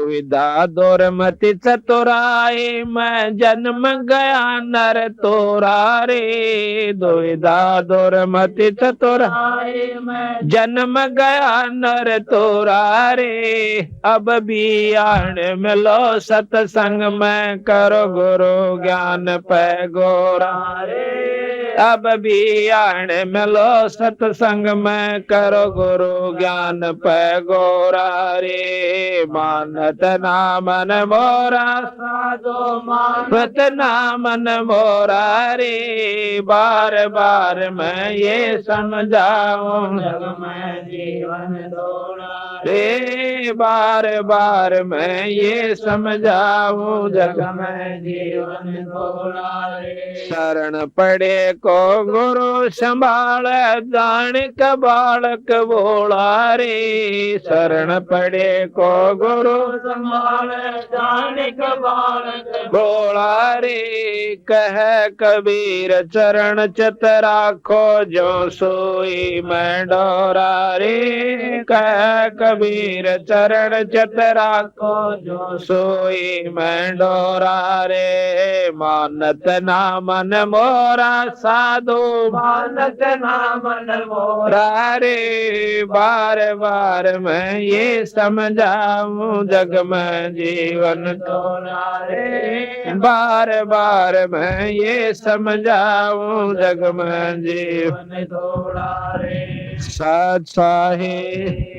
दुविधा दूर मति चतुराई, मैं जन्म गया नर तोरा रे। दुविधा दूर मति चतुराई, मैं जन्म गया नर तोरा रे। अब भी आन मिलो सत्संग में, करो गुरु ज्ञान पै गोरा रे। अब भी आन मिलो सत्संग में, करो गुरु ज्ञान पै गोरा रे। मानत ना मन मोरा साधो, मानत ना मन मोरा रे। बार बार मैं ये समझाऊं, जग में जीवन दौड़ा रे। बार बार मैं ये समझाऊं, जग में जीवन दौड़ा रे। शरण पड़े को गुरु संभाल, जान का बालक बोला रे। शरण पड़े को गुरु संभाल, जान का बालक बोला रे। कह कबीर चरण चित राखो, जो सोई मैं डोरा रे। कह कबीर चरण चित राखो, जो सोई मैं डोरा रे। मानत ना मन मोरा साधु, मानत ना मन मोरा रे। बार बार मैं ये समझाऊं, जग में जीवन दौड़ा रे। बार बार मैं ये समझाऊं, जग में जीवन दौड़ा रे। सत साहिब।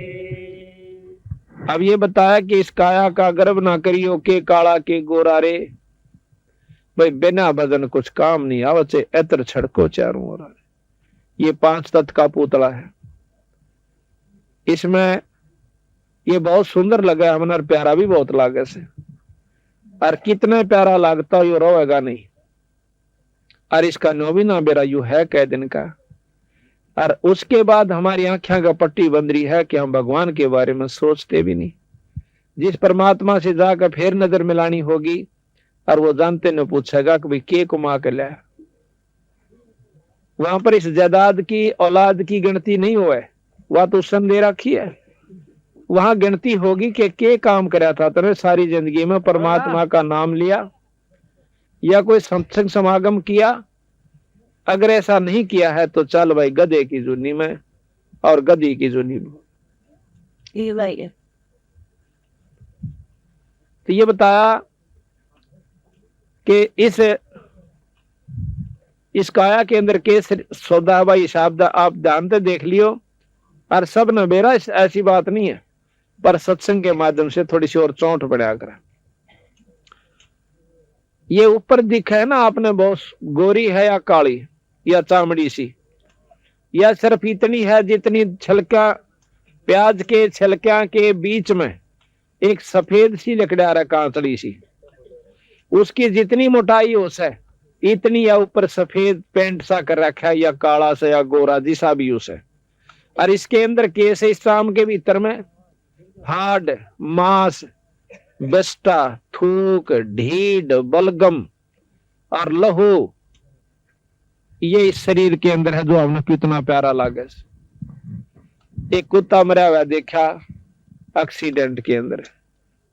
अब ये बताया कि इस काया का गर्व ना करियो, के काला के गोरा रे। भाई बिना भजन कुछ काम नहीं आवत से एतर छड़को चारों ओर। ये 5 तत्व का पुतला है। इसमें ये बहुत सुंदर लगा हमने, और प्यारा भी बहुत लागे से। और कितने प्यारा लगता यो रोएगा नहीं। और इसका नो भी ना बेरा यू है कै दिन का। और उसके बाद हमारी आंखें का पट्टी बंद रही है कि हम भगवान के बारे में सोचते भी नहीं। जिस परमात्मा से जाकर फिर नजर मिलानी होगी, और वो जानते न पूछेगा कि भाई के कुमा के लाया। वहां पर इस जायदाद की औलाद की गिनती नहीं हुआ, वह तो संदेह रखी है। वहां गिनती होगी कि के काम कराया था तेरे सारी जिंदगी में, परमात्मा का नाम लिया या कोई सत्संग समागम किया। अगर ऐसा नहीं किया है तो चल भाई गधे की जुनी में और गधी की जुनी में। तो ये बताया कि इस काया के अंदर के सौदा भाई शब्द आप ध्यान से देख लियो। और सब न बेरा ऐसी बात नहीं है, पर सत्संग के माध्यम से थोड़ी सी और चोट पड़ा कर। ये ऊपर दिखा है ना आपने, बहुत गोरी है या काली या चामड़ी सी, या सिर्फ इतनी है जितनी छिलका प्याज के छिलका के बीच में एक सफेद सी लकड़ा रहा कांतड़ी सी, उसकी जितनी मोटाई हो से इतनी, या ऊपर सफेद पेंट सा कर रखा है, या काला सा या गोरा जिसा भी उसे। और इसके अंदर केस है, इस शाम के भीतर में हाड मांस बस्टा थूक ढीड बलगम और लहू, ये इस शरीर के अंदर है। जो हमने कितना प्यारा लागे। एक कुत्ता मरा हुआ देखा एक्सीडेंट के अंदर,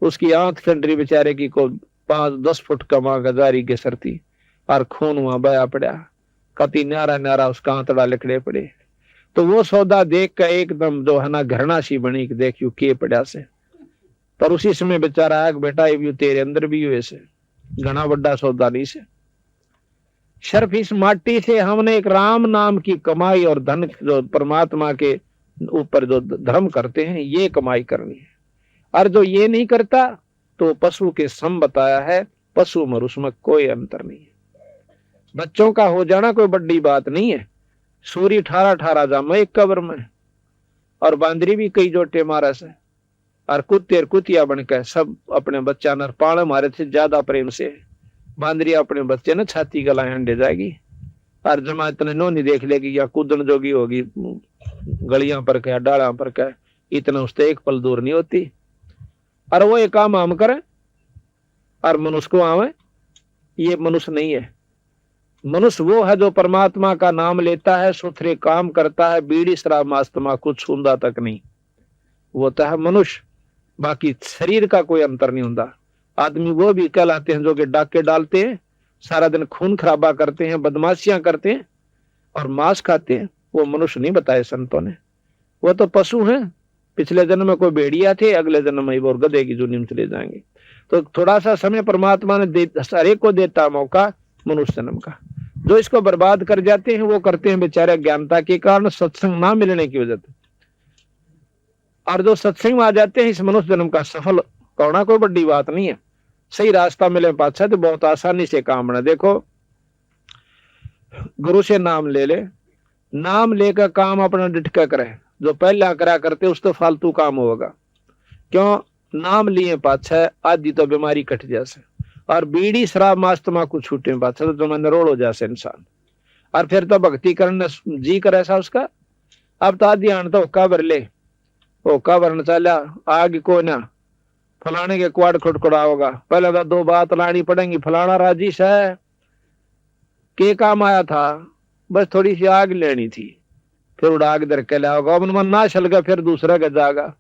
उसकी आंख चंडरी बेचारे की को 5-10 फुट कमा गजारी के सरती, और खून वहां बया पड़ा, कति न्यारा न्यारा उसका आंतड़ा लिखड़े पड़े। तो वो सौदा देख कर एकदम जो है ना घृणा सी बनी कि देखियो के पड़ा से। पर उसी समय बेचारा आग बेटा ये तेरे अंदर भी हुए से घना बड़ा सौदा नहीं से। सिर्फ इस माटी से हमने एक राम नाम की कमाई और धन जो परमात्मा के ऊपर जो धर्म करते हैं ये कमाई करनी है। और जो ये नहीं करता तो पशु के सम बताया है, पशु मर उसमें कोई अंतर नहीं है। बच्चों का हो जाना कोई बड़ी बात नहीं है। सूरी 18 जामा एक कब्र में, और बांदरी भी कई जोटे मारा से, और कुत्ते कुतिया बनकर सब अपने बच्चा नर पाले मारे थे ज्यादा प्रेम से। बांदरी अपने बच्चे ने छाती गलाए अंडे जाएगी, और जमा इतने नोनी देख लेगी या कूदन जोगी होगी गलियां पर क्या डाला पर क्या, इतना उससे एक पल दूर नहीं होती। और वो एक काम हम करें और मनुष्य को आवे, ये मनुष्य नहीं है। मनुष्य वो है जो परमात्मा का नाम लेता है, सुथरे काम करता है, बीड़ी शराब मास्तमा कुछ छूंदा तक नहीं, वो तो है मनुष्य। बाकी शरीर का कोई अंतर नहीं होता। आदमी वो भी कहलाते हैं जो कि डाके डालते हैं, सारा दिन खून खराबा करते हैं, बदमाशियां करते हैं और मांस खाते हैं। वो मनुष्य नहीं बताए संतों ने, वो तो पशु हैं। पिछले जन्म में कोई भेड़िया थे, अगले जन्म में वो गधे की जुनी में चले जाएंगे। तो थोड़ा सा समय परमात्मा ने हर एक को देता मौका मनुष्य जन्म का। जो इसको बर्बाद कर जाते हैं वो करते हैं बेचारे ज्ञानता के कारण, सत्संग ना मिलने की वजह से। और जो सत्संग में आ जाते हैं, इस मनुष्य जन्म का सफल होना कोई बड़ी बात नहीं है। सही रास्ता मिले पाछा तो बहुत आसानी से काम बना। देखो, गुरु से नाम ले ले, नाम लेकर काम अपना डिटका करे। जो पहला करा करते उस तो फालतू काम होगा। क्यों? नाम लिए पाछा आदि तो बीमारी कट जासे, और बीड़ी शराब मांस तमाकू छूटे पाछा तो जो नरोड़ हो जासे इंसान। और फिर तो भक्ति करने जी करे ऐसा उसका। अब तो आदि आन तो होका भर ले, होका भरना चाला आग को ना फलाने के क्वाड खुटखुड़ा होगा। पहले तो दो बात लानी पड़ेंगी, फलाना राजीश है के काम आया था, बस थोड़ी सी आग लेनी थी, फिर उड़ा आग दर के लाओगा। अब मन ना चल गया, फिर दूसरा का जागा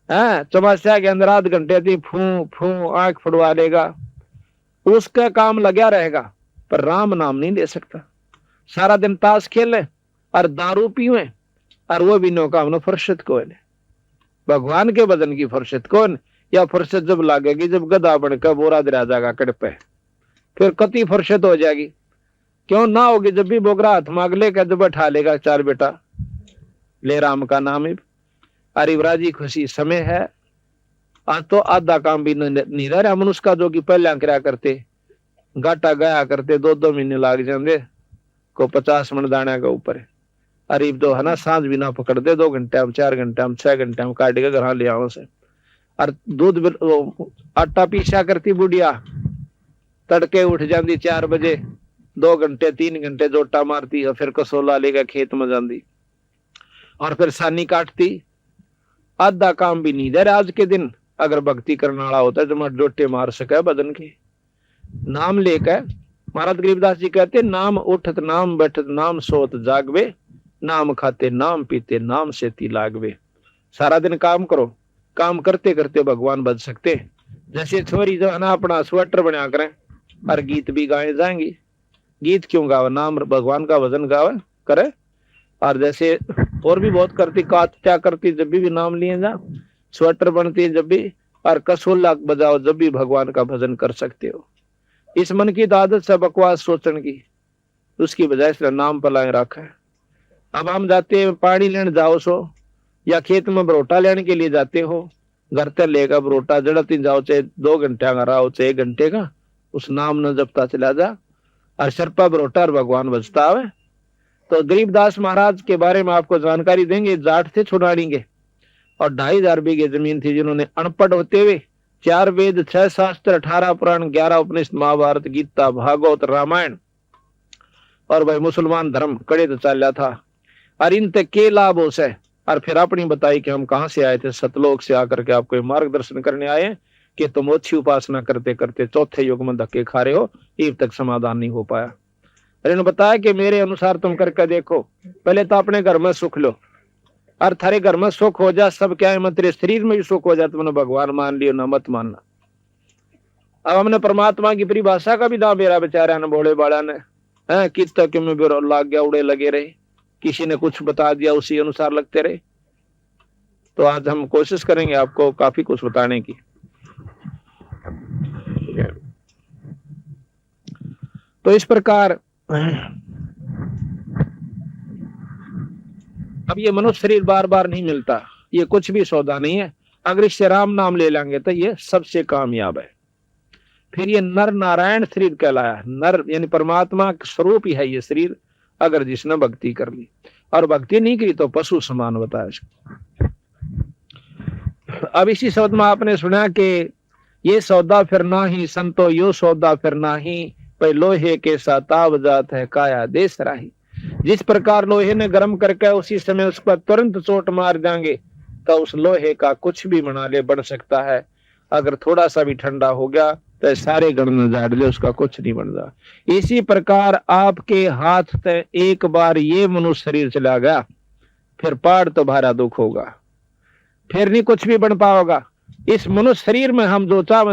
है चौमास्या के अंदर आध घंटे थी फू फू आंख फुड़वा लेगा, उसका काम लगा रहेगा, पर राम नाम नहीं ले सकता। सारा दिन ताश खेले और दारू पीवे, और वो भी नो काम फुर्सत कौन है? भगवान के भजन की फुर्सत कौन? या फुर्सत जब लागेगी जब गधा बनकर बोरा दरा जाएगा कड़पे, फिर कति फुर्सत हो जाएगी। क्यों ना होगी? जब भी बोगरा हाथ मांग लेगा, जब बैठा लेगा चार बेटा ले राम का नाम ही। अरे राजी खुशी समय है। आज तो आधा काम भी नहीं रह रहा मनुष्य का, जो कि पहले करा करते गाटा गया करते 2-2 महीने लाग जाते को 50 मन दाने के ऊपर। अरे तो है ना, सांझ भी ना पकड़ दे, 2 घंटे में 4 घंटे में 6 घंटे में काट के घर ले आओ से। और दूध आटा पीसा करती बुढ़िया, तड़के उठ जाती 4 बजे, 2 घंटे 3 घंटे जोटा मारती और फिर कसोला लेकर खेत में जाती और फिर सानी काटती। आधा काम भी नहीं दे रहा आज के दिन। अगर भक्ति करने वाला होता है तो मैं जोटे मार सके बदन के। नाम लेकर महाराज गरीबदास जी कहते, नाम उठत नाम बैठत नाम सोत जागवे, नाम खाते नाम पीते नाम से ती लागवे। सारा दिन काम करो, काम करते करते भगवान बच सकते। जैसे छोरी जो है ना अपना स्वेटर बना करें और गीत भी गाए जाएंगी। गीत क्यों गावे? नाम भगवान का भजन गावे करे। और जैसे और भी बहुत करती, कात्या करती जब भी नाम लिए जा, स्वेटर बनती जब भी, और कसोला बजाओ जब भी भगवान का भजन कर सकते हो। इस मन की आदत से बकवास सोचने की, उसकी बजाय से नाम पलाए रखा है। अब हम जाते हैं पानी लेने जाओ सो, या खेत में बरोटा लेने के लिए जाते हो, घर तक लेगा बरोटा जड़ती जाओ, चाहे 2 घंटे का रहा हो चाहे 1 घंटे का, उस नाम न जपता चला जा और शरपा बरोटा और भगवान बजता है। तो गरीबदास महाराज के बारे में आपको जानकारी देंगे। जाट थे छुड़ाएंगे और 2500 बीघे जमीन थी, जिन्होंने अनपढ़ होते हुए 4 वेद 6 शास्त्र 18 पुराण 11 उपनिषद महाभारत गीता भागवत रामायण और भाई मुसलमान धर्म कड़े तो चल था। और इन तक के लाभ हो से, और फिर अपनी बताई कि हम कहां से आए थे, सतलोक से आकर के आपको मार्गदर्शन करने आए कि तुम अच्छी उपासना करते करते चौथे युग में धक्के खा रहे हो, अब तक समाधान नहीं हो पाया। इन्होंने बताया कि मेरे अनुसार तुम करके देखो, पहले तो अपने घर में सुख लो, और थारे घर में सुख हो जा सब क्या है, मत तेरे शरीर में भी सुख हो जाए, तुमने भगवान मान लियो ना मत मानना। अब हमने परमात्मा की परिभाषा का भी दाम मेरा बेचारा ने भोले बाड़ा ने है किस तक में भी लाग गया, उड़े लगे रहे, किसी ने कुछ बता दिया उसी अनुसार लगते रहे। तो आज हम कोशिश करेंगे आपको काफी कुछ बताने की। तो इस प्रकार अब ये मनुष्य शरीर बार बार नहीं मिलता, ये कुछ भी सौदा नहीं है। अगर इससे राम नाम ले लेंगे तो ये सबसे कामयाब है। फिर ये नर नारायण शरीर कहलाया। नर यानी परमात्मा स्वरूप ही है ये शरीर, अगर जिसने भक्ति कर ली, और भक्ति नहीं की तो पशु समान बताया। अब इसी शब्द में आपने सुना कि ये सौदा फिर ना ही संतो यो सौदा फिर ना ही, पे लोहे के साताव जात है काया देश राही। जिस प्रकार लोहे ने गर्म करके उसी समय उस पर तुरंत चोट मार देंगे तो उस लोहे का कुछ भी बना ले बढ़ सकता है। अगर थोड़ा सा भी ठंडा हो गया तो सारे गण में झाड़ ले, उसका कुछ नहीं बन रहा। इसी प्रकार आपके हाथ से एक बार ये मनुष्य शरीर चला गया, फिर पाड़ तो भारा दुख होगा, फिर नहीं कुछ भी बन पाओगा। इस मनुष्य शरीर में हम दो चार